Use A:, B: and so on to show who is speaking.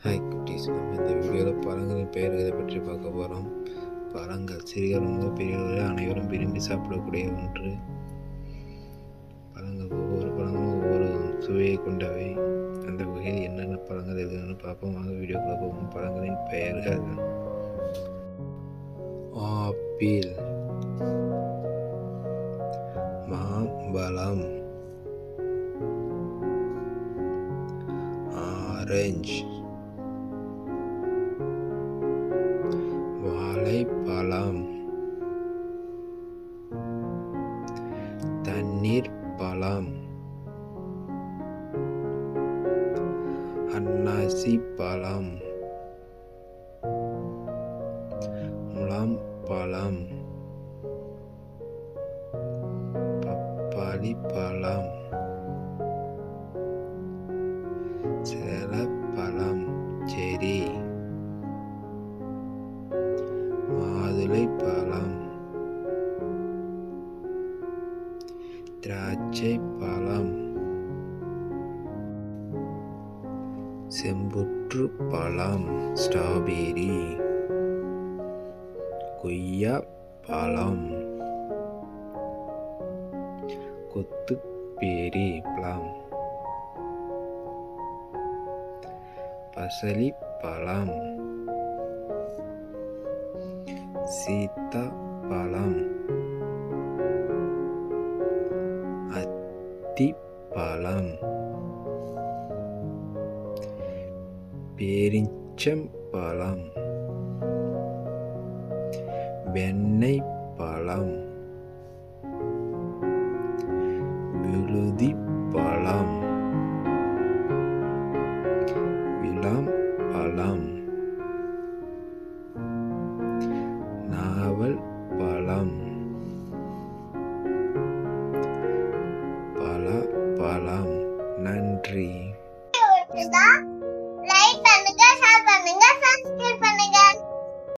A: Hi குட்டீஸ், நம்ம இந்த வீடியோவில் பழங்களின் பெயர்களை பற்றி பார்க்க போகிறோம். பழங்கள் சிறியவர் முதல் பெரியவர்கள் அனைவரும் விரும்பி சாப்பிடக்கூடிய ஒன்று. பழங்கள் ஒவ்வொரு பழங்களும் ஒவ்வொரு சுவையை கொண்டவை. அந்த வகையில் என்னென்ன பழங்கள் இருக்குன்னு பார்ப்போம். வாங்க வீடியோக்குள்ள போகும். பழங்களின் பெயர்கள்: ஆப்பிள், மாம்பழம், ஆரஞ்சு, வாழைப்பழம், தண்ணீர் பழம், அன்னாசி பழம், முலாம் பழம், பப்பாளி பழம், சேலப்பழம், செரி, மாதுளை பழம், திராட்சை பழம், செம்புற்று பழம், ஸ்ட்ராபெரி, கொய்யா பழம், கொத்துப்பேரி பழம், பசலி பழம், சீத்தா பழம், அத்தி பழம், பேரிச்சம்பழம், வெண்ணெய் பழம், விழுதி பழம், விளாம் பழம், நாவல் பழம், பலாப்பழம். நன்றி.
B: லைக் பண்ணுங்க, ஷேர் பண்ணுங்க, சப்ஸ்கிரைப் பண்ணுங்க.